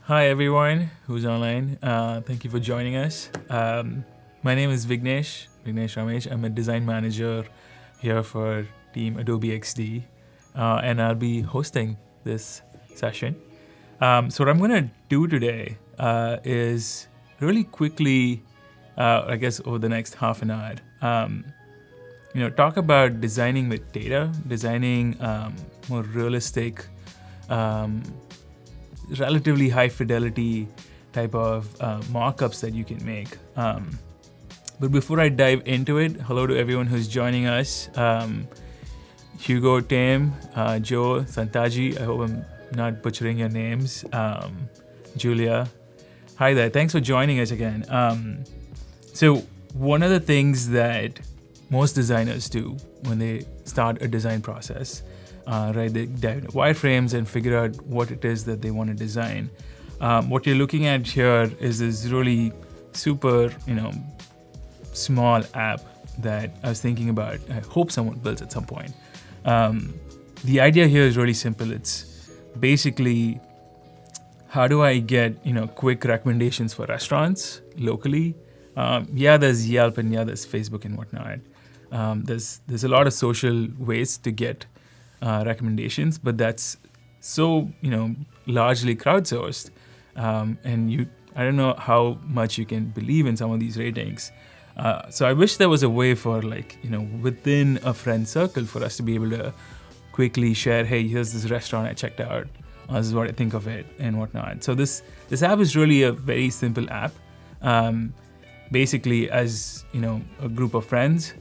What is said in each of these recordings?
Hi everyone who's online. Thank you for joining us. My name is Vignesh Ramesh. I'm a design manager here for team Adobe XD, and I'll be hosting this session. So what I'm going to do today is really quickly, I guess over the next half an hour, talk about designing with data, designing more realistic, relatively high fidelity type of markups that you can make. But before I dive into it, hello to everyone who's joining us. Hugo, Tim, Joe, Santaji, I hope I'm not butchering your names. Julia, hi there. Thanks for joining us again. So one of the things that most designers do when they start a design process, right? They dive into wireframes and figure out what it is that they want to design. What you're looking at here is this really super, small app that I was thinking about. I hope someone builds at some point. The idea here is really simple. It's basically, how do I get quick recommendations for restaurants locally? There's Yelp and there's Facebook and whatnot. There's a lot of social ways to get recommendations, but that's so largely crowdsourced, and I don't know how much you can believe in some of these ratings. So I wish there was a way for within a friend circle for us to be able to quickly share, hey, here's this restaurant I checked out. This is what I think of it and whatnot. So this app is really a very simple app. Basically, as a group of friends,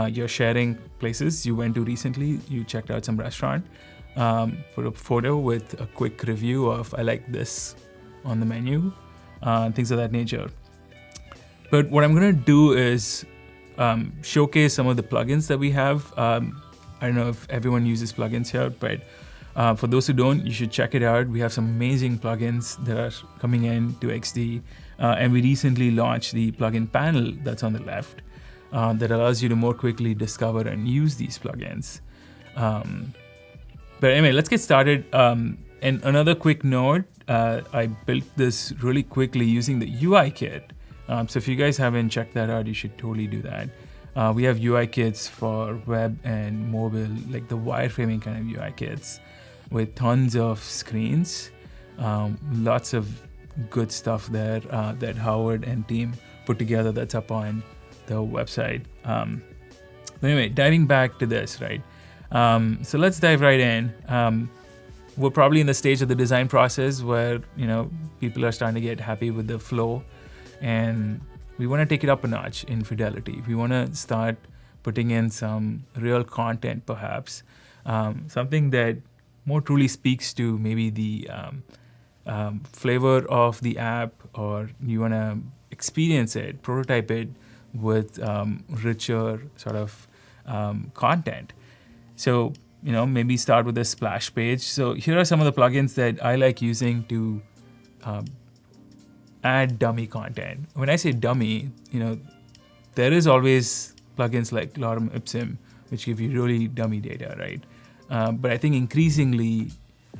you're sharing places you went to recently. You checked out some restaurant, put a photo with a quick review of I like this on the menu, things of that nature. But what I'm going to do is showcase some of the plugins that we have. I don't know if everyone uses plugins here, but for those who don't, you should check it out. We have some amazing plugins that are coming in to XD, and we recently launched the plugin panel that's on the left that allows you to more quickly discover and use these plugins. But anyway, let's get started. And another quick note, I built this really quickly using the UIKit. So if you guys haven't checked that out, you should totally do that. We have UI kits for web and mobile, like the wireframing kind of UI kits with tons of screens, lots of good stuff there that Howard and team put together that's up on the website. But anyway, diving back to this, right? So let's dive right in. We're probably in the stage of the design process where people are starting to get happy with the flow, and we want to take it up a notch in fidelity. We want to start putting in some real content, perhaps something that more truly speaks to maybe the flavor of the app, or you want to experience it, prototype it with richer sort of content. So maybe start with a splash page. So here are some of the plugins that I like using to add dummy content. When I say dummy, there is always plugins like Lorem Ipsum, which give you really dummy data, right? But I think increasingly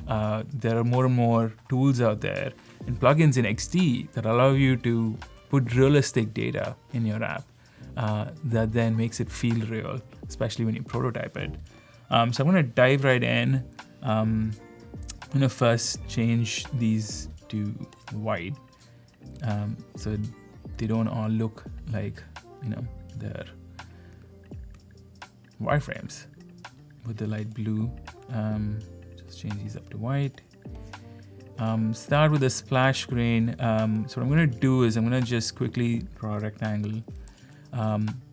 there are more and more tools out there and plugins in XD that allow you to put realistic data in your app that then makes it feel real, especially when you prototype it. So I'm going to dive right in. I'm going to first change these to white. So they don't all look like they're wireframes with the light blue. Just change these up to white. Start with a splash screen. So what I'm going to do is I'm going to just quickly draw a rectangle.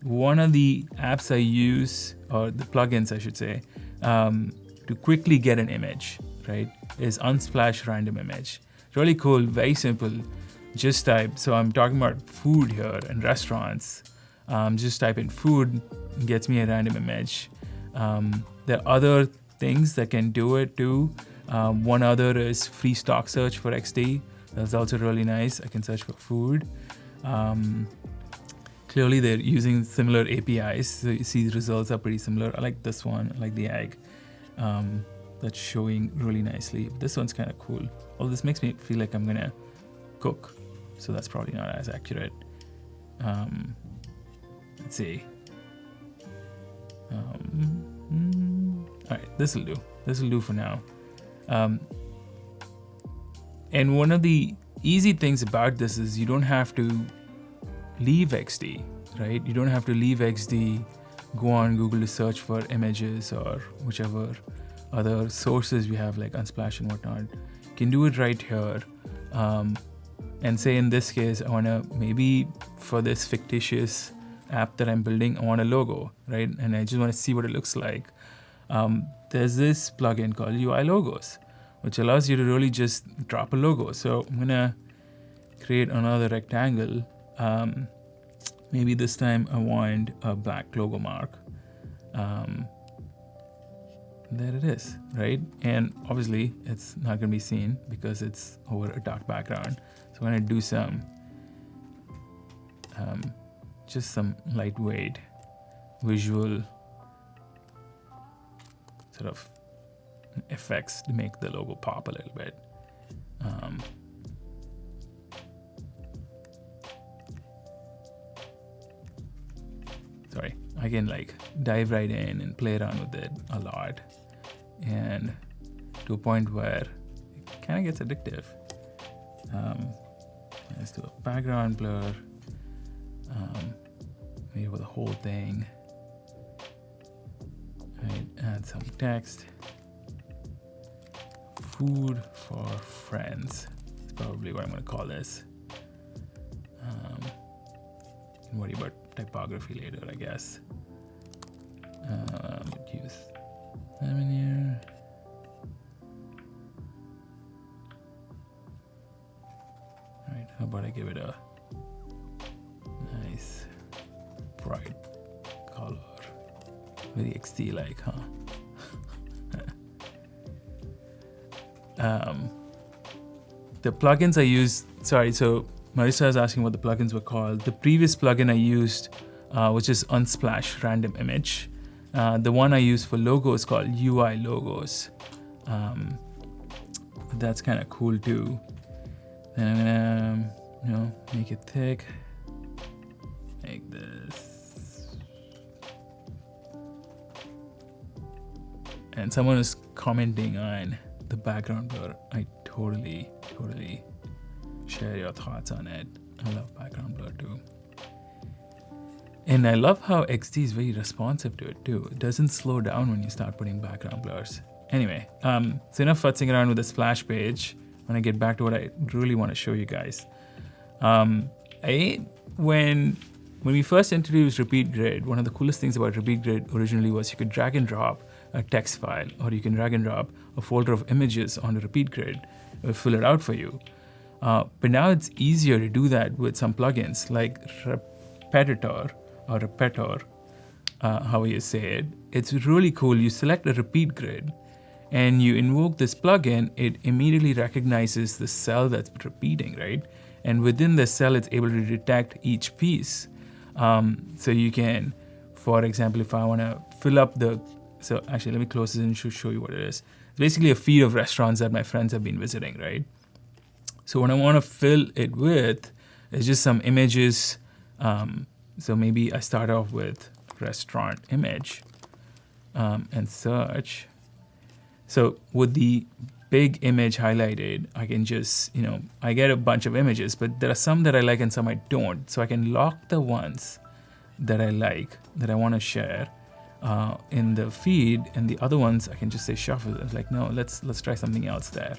One of the apps I use, or the plugins I should say, to quickly get an image, right, is Unsplash Random Image. Really cool, very simple. Just type, so I'm talking about food here and restaurants. Just type in food, gets me a random image. There are other things that can do it too. One other is free stock search for XD. That's also really nice. I can search for food. Clearly they're using similar APIs, so you see the results are pretty similar. I like this one, I like the egg. that's showing really nicely. This one's kind of cool. Well, this makes me feel like I'm gonna cook, so that's probably not as accurate. Let's see. All right, this will do. This will do for now. And one of the easy things about this is you don't have to leave XD, right? You don't have to leave XD, go on Google to search for images or whichever other sources we have like Unsplash and whatnot. You can do it right here. And say in this case, I want to maybe for this fictitious app that I'm building, I want a logo, right? And I just want to see what it looks like. There's this plugin called UI Logos, which allows you to really just drop a logo. So I'm gonna create another rectangle. Maybe this time I want a black logo mark. There it is, right? And obviously it's not gonna be seen because it's over a dark background. So I'm gonna do some, just some lightweight visual sort of effects to make the logo pop a little bit. Sorry, I can like dive right in and play around with it a lot, and to a point where it kind of gets addictive. Let's do a background blur, maybe with the whole thing. Right, add some text. Food for friends. That's probably what I'm going to call this. Can worry about typography later, I guess. Use lemon here. All right, how about I give it a nice bright color, very XD like, huh? The plugins I used, so Marissa is asking what the plugins were called. The previous plugin I used, which is Unsplash Random Image. The one I use for logo is called UI Logos. That's kind of cool too. Then I'm gonna, make it thick, like this. And someone is commenting on the background blur. I totally share your thoughts on it. I love background blur too. And I love how XD is very responsive to it too. It doesn't slow down when you start putting background blurs. Anyway, so enough futzing around with the splash page. When I get back to what I really want to show you guys. When we first introduced Repeat Grid, one of the coolest things about Repeat Grid originally was you could drag and drop a text file, or you can drag and drop a folder of images on a Repeat Grid. It will fill it out for you. But now it's easier to do that with some plugins like Repetitor, or Repetor, how you say it. It's really cool. You select a Repeat Grid and you invoke this plugin, it immediately recognizes the cell that's repeating, right? And within the cell, it's able to detect each piece. So you can, for example, if I want to fill up so actually let me close this and show you what it is. It's basically a feed of restaurants that my friends have been visiting, right? So what I want to fill it with is just some images. So maybe I start off with restaurant image and search. So with the big image highlighted, I can just, I get a bunch of images, but there are some that I like and some I don't. So I can lock the ones that I like, that I want to share in the feed, and the other ones I can just say shuffle. It's like, no, let's try something else there.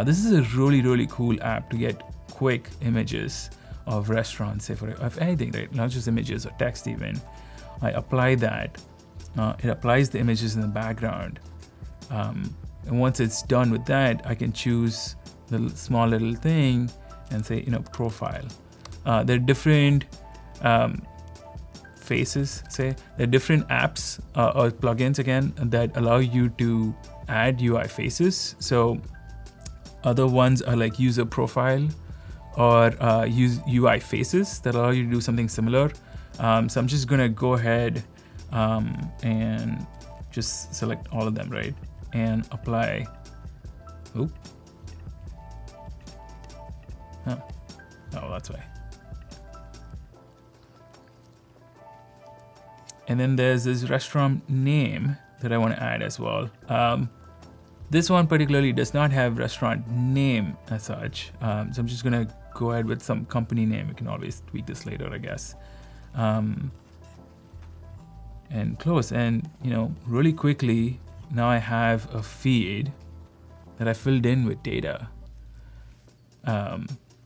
This is a really cool app to get quick images of restaurants, say of anything, right? Not just images or text even. I apply that. It applies the images in the background. And once it's done with that, I can choose the small little thing and say, profile. There are different faces, say. There are different apps or plugins, again, that allow you to add UI faces. So other ones are like user profile or use UI faces that allow you to do something similar. So I'm just gonna go ahead and just select all of them, right? and apply. Oop. Oh, that's why. And then there's this restaurant name that I want to add as well. This one particularly does not have restaurant name as such. So I'm just going to go ahead with some company name. We can always tweak this later, I guess. And close. And, really quickly, now I have a feed that I filled in with data,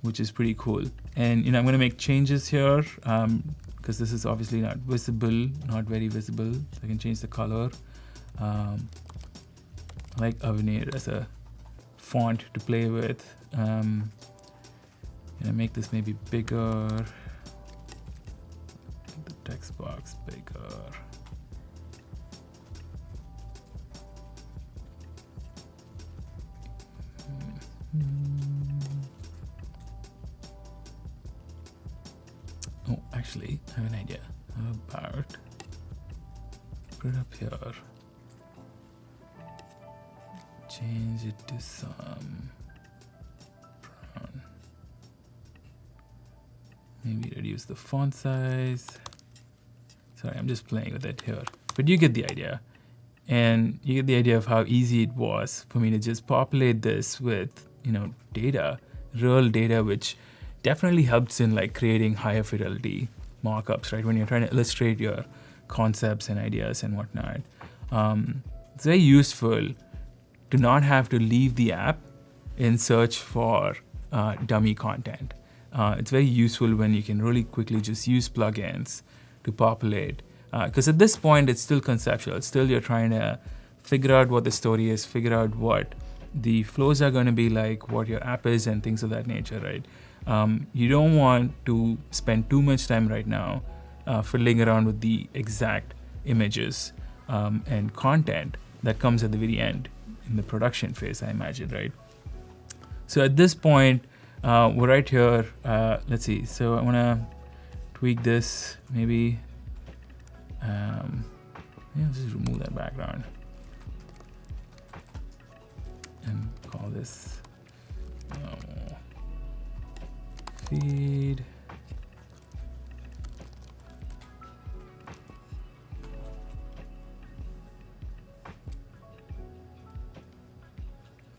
which is pretty cool. And, I'm going to make changes here because this is obviously not visible, not very visible. So I can change the color. I like Avenir as a font to play with. Make this maybe bigger. Make the text box bigger. Oh, actually, I have an idea. How about put it up here. Change it to some brown. Maybe reduce the font size. Sorry, I'm just playing with it here. But you get the idea. And you get the idea of how easy it was for me to just populate this with, data, real data, which definitely helps in like creating higher fidelity mockups, right? When you're trying to illustrate your concepts and ideas and whatnot. It's very useful to not have to leave the app and search for dummy content. It's very useful when you can really quickly just use plugins to populate. Because at this point, it's still conceptual. It's still you're trying to figure out what the story is, figure out what the flows are going to be like, what your app is, and things of that nature, right? You don't want to spend too much time right now fiddling around with the exact images and content that comes at the very end in the production phase, I imagine, right? So at this point, we're right here. Let's see. So I want to tweak this, maybe. Just remove that background and call this feed.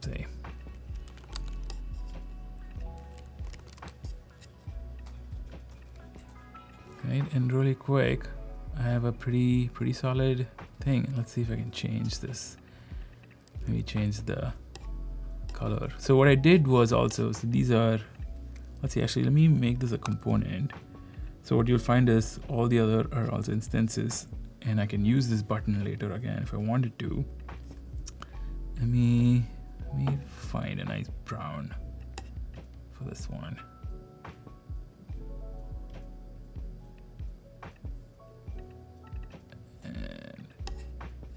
See. Right, and really quick, I have a pretty solid thing. Let's see if I can change this. Maybe change the color. So what I did was also, so these are, let's see, actually, let me make this a component. So what you'll find is all the other are also instances, and I can use this button later again if I wanted to. Let me find a nice brown for this one.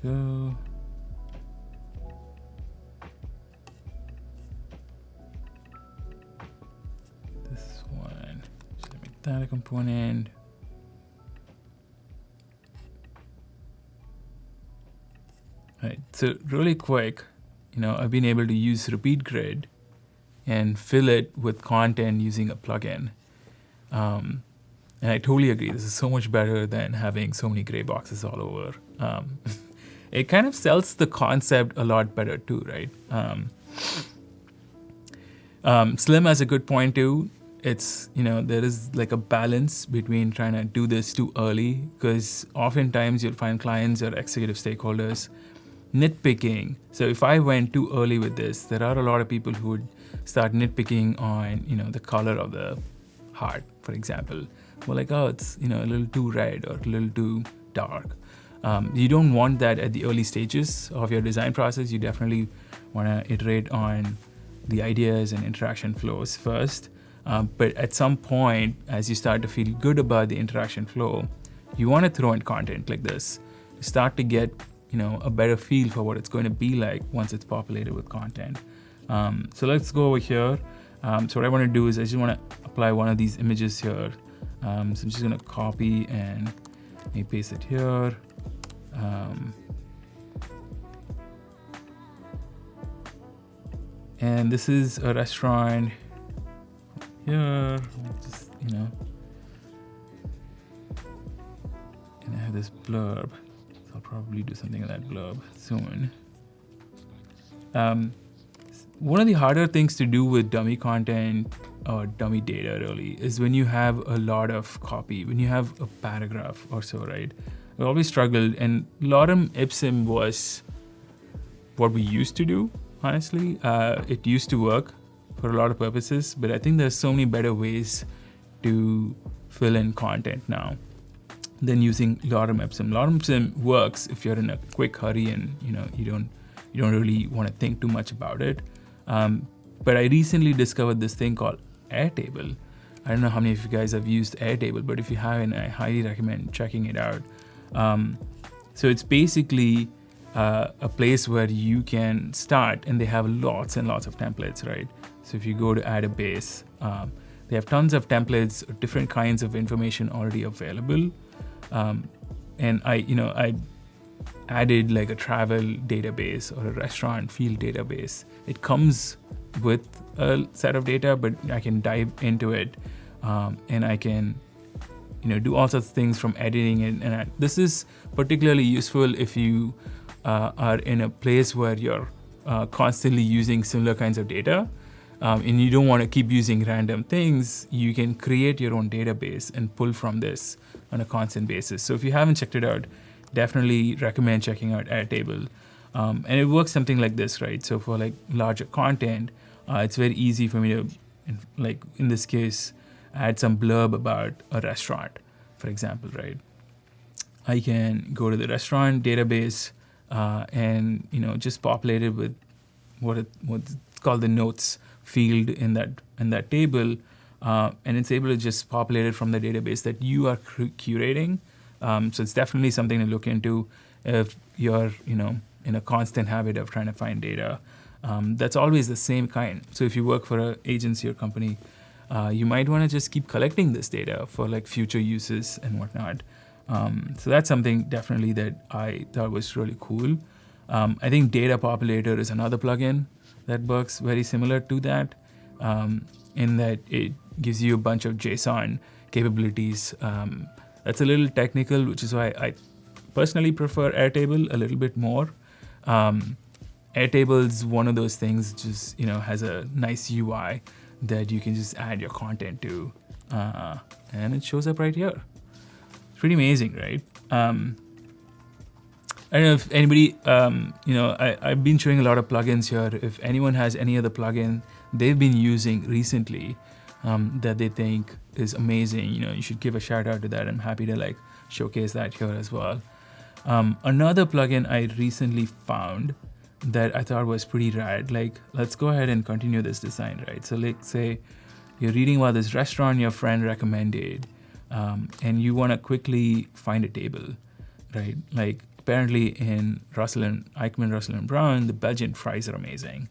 Go. This one. Should I make that a component? All right. So really quick, I've been able to use repeat grid and fill it with content using a plugin. And I totally agree. This is so much better than having so many gray boxes all over. It kind of sells the concept a lot better too, right? Slim has a good point too. It's, there is like a balance between trying to do this too early, because oftentimes you'll find clients or executive stakeholders nitpicking. So if I went too early with this, there are a lot of people who would start nitpicking on, the color of the heart, for example. Well, like, oh, it's, a little too red or a little too dark. You don't want that at the early stages of your design process. You definitely want to iterate on the ideas and interaction flows first. But at some point, as you start to feel good about the interaction flow, you want to throw in content like this to start to get, a better feel for what it's going to be like once it's populated with content. So let's go over here. So what I want to do is I just want to apply one of these images here. So I'm just going to copy and maybe paste it here. And this is a restaurant here, just, and I have this blurb. So I'll probably do something with that blurb soon. One of the harder things to do with dummy content or dummy data really is when you have a lot of copy, when you have a paragraph or so, right? I always struggled, and lorem ipsum was what we used to do, honestly. It used to work for a lot of purposes, but I think there's so many better ways to fill in content now than using lorem ipsum. Lorem ipsum works if you're in a quick hurry and you don't really want to think too much about it. But I recently discovered this thing called Airtable. I don't know how many of you guys have used Airtable, but if you haven't, I highly recommend checking it out. So it's basically a place where you can start, and they have lots and lots of templates, right? So if you go to add a base, they have tons of templates, different kinds of information already available. And I added like a travel database or a restaurant field database. It comes with a set of data, but I can dive into it, and I can do all sorts of things from editing it. And this is particularly useful if you are in a place where you're constantly using similar kinds of data, and you don't want to keep using random things. You can create your own database and pull from this on a constant basis. So if you haven't checked it out, definitely recommend checking out Airtable. And it works something like this, right? So for like larger content, it's very easy for me to, like in this case, add some blurb about a restaurant, for example, right? I can go to the restaurant database and just populate it with what's called the notes field in that table, and it's able to just populate it from the database that you are curating. So it's definitely something to look into if you're in a constant habit of trying to find data. That's always the same kind. So if you work for an agency or company, you might want to just keep collecting this data for like future uses and whatnot. So that's something definitely that I thought was really cool. I think Data Populator is another plugin that works very similar to that, in that it gives you a bunch of JSON capabilities. That's a little technical, which is why I personally prefer Airtable a little bit more. Airtable is one of those things, just has a nice UI that you can just add your content to, and it shows up right here. It's pretty amazing, right? I don't know if anybody, I've been showing a lot of plugins here. If anyone has any other plugin they've been using recently that they think is amazing, you should give a shout out to that. I'm happy to like showcase that here as well. Another plugin I recently found that I thought was pretty rad. Like, let's go ahead and continue this design, right? So let's say you're reading about this restaurant your friend recommended, and you want to quickly find a table, right? Like, apparently in Eichmann, Russell and Brown, the Belgian fries are amazing.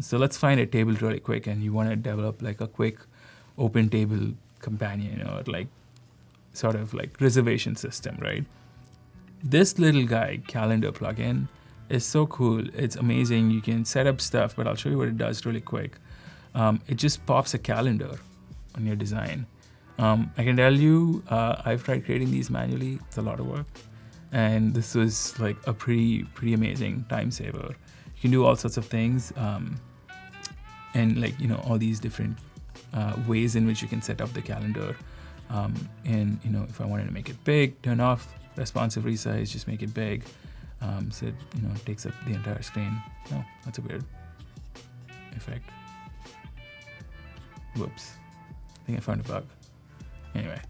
So let's find a table really quick, and you want to develop like a quick open table companion, or like sort of like reservation system, right? This little guy, calendar plugin, is so cool. It's amazing. You can set up stuff, but I'll show you what it does really quick. It just pops a calendar on your design. I can tell you, I've tried creating these manually. It's a lot of work. And this was like a pretty amazing time saver. You can do all sorts of things, and like all these different ways in which you can set up the calendar. And if I wanted to make it big, turn off responsive resize, just make it big, so it takes up the entire screen. Oh, that's a weird effect. Whoops, I think I found a bug. Anyway.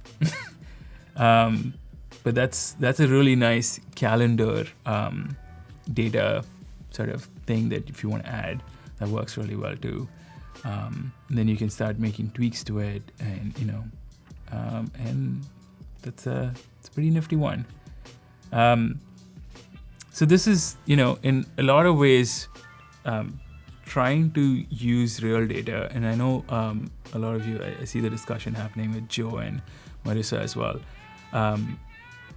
But that's a really nice calendar data sort of thing that if you want to add, that works really well too. Then you can start making tweaks to it, and and it's a pretty nifty one. So this is in a lot of ways trying to use real data, and I know a lot of you, I see the discussion happening with Joe and Marissa as well.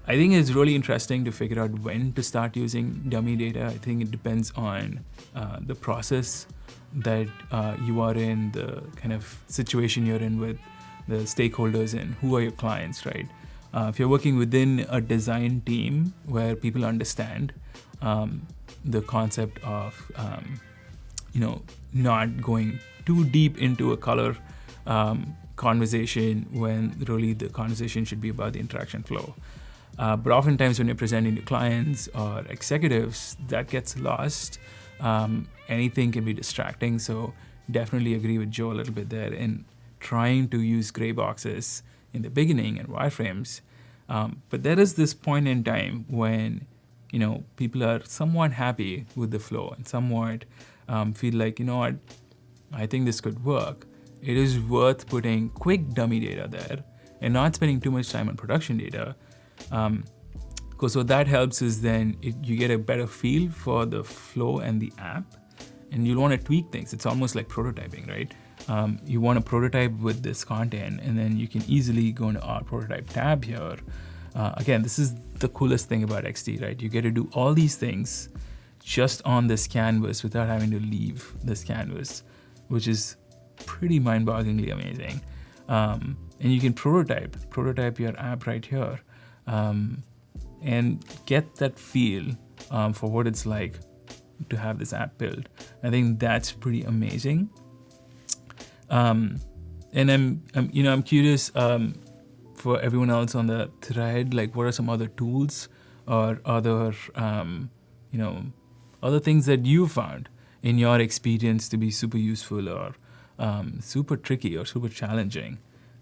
I think it's really interesting to figure out when to start using dummy data. I think it depends on the process that you are in, the kind of situation you're in with the stakeholders and who are your clients, right? If you're working within a design team where people understand the concept of, not going too deep into a color conversation when really the conversation should be about the interaction flow. But oftentimes when you're presenting to clients or executives, that gets lost. Anything can be distracting. So definitely agree with Joe a little bit there in trying to use gray boxes in the beginning and wireframes. But there is this point in time when, people are somewhat happy with the flow and somewhat feel like, what, I think this could work. It is worth putting quick dummy data there and not spending too much time on production data. Because what that helps is then you get a better feel for the flow and the app, and you'll want to tweak things. It's almost like prototyping, right? You want to prototype with this content, and then you can easily go into our prototype tab here. Again, this is the coolest thing about XD, right? You get to do all these things just on this canvas without having to leave this canvas, which is pretty mind-bogglingly amazing. And you can prototype your app right here. And get that feel for what it's like to have this app built. I think that's pretty amazing. And I'm curious for everyone else on the thread, like what are some other tools or other other things that you found in your experience to be super useful or super tricky or super challenging?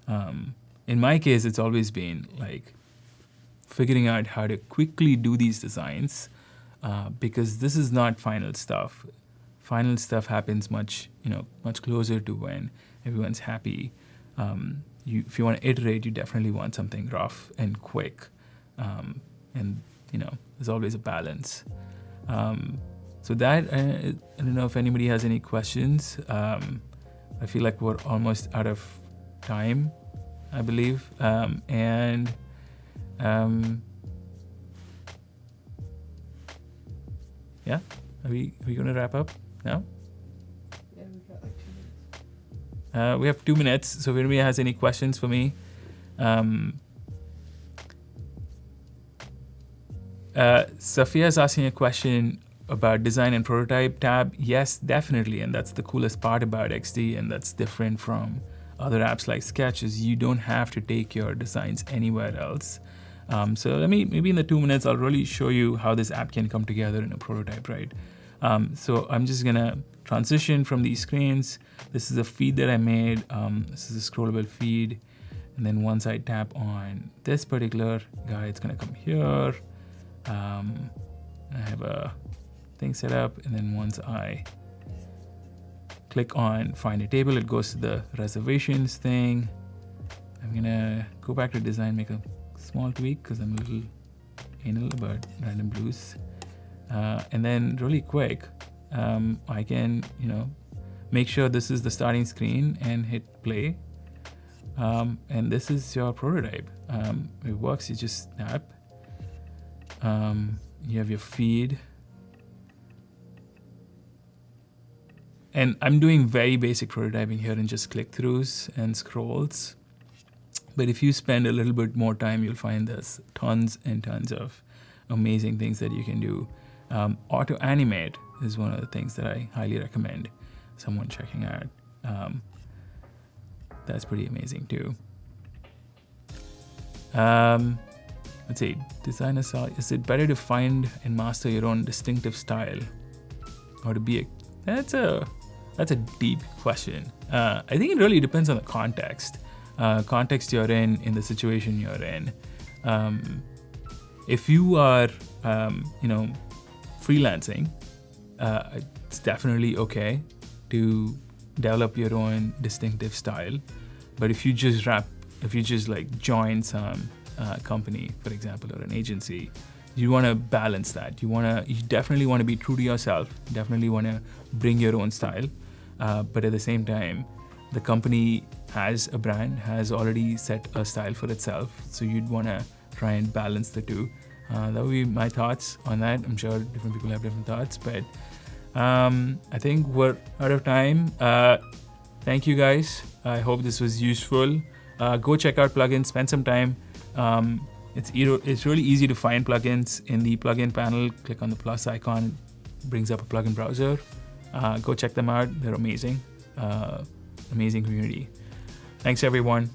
In my case, it's always been like figuring out how to quickly do these designs because this is not final stuff. Final stuff happens much closer to when everyone's happy. If you want to iterate, you definitely want something rough and quick, and there's always a balance. So that I don't know if anybody has any questions. I feel like we're almost out of time, I believe, and. Yeah, are we going to wrap up now? Yeah, we've got like 2 minutes. We have 2 minutes, so if anybody has any questions for me. Safiya is asking a question about design and prototype tab. Yes, definitely, and that's the coolest part about XD, and that's different from other apps like Sketch, is you don't have to take your designs anywhere else. So maybe in the 2 minutes, I'll really show you how this app can come together in a prototype, right? So I'm just gonna transition from these screens. This is a feed that I made. This is a scrollable feed. And then once I tap on this particular guy, it's gonna come here. I have a thing set up. And then once I click on find a table, it goes to the reservations thing. I'm gonna go back to design, make a small tweak because I'm a little anal about random blues. And then really quick, I can, make sure this is the starting screen and hit play. And this is your prototype. It works, you just snap. You have your feed. And I'm doing very basic prototyping here and just click-throughs and scrolls. But if you spend a little bit more time, you'll find there's tons and tons of amazing things that you can do. Auto animate is one of the things that I highly recommend someone checking out. That's pretty amazing too. Let's see, designer style. Is it better to find and master your own distinctive style, or to be that's a deep question. I think it really depends on the context. Context you're in the situation you're in. If you are, freelancing, it's definitely okay to develop your own distinctive style. But if you just join some company, for example, or an agency, you want to balance that. You definitely want to be true to yourself. Definitely want to bring your own style, but at the same time, the company has a brand, has already set a style for itself. So you'd want to try and balance the two. That would be my thoughts on that. I'm sure different people have different thoughts, but I think we're out of time. Thank you guys. I hope this was useful. Go check out plugins, spend some time. It's really easy to find plugins in the plugin panel. Click on the plus icon, brings up a plugin browser. Go check them out. They're amazing. Amazing community. Thanks everyone.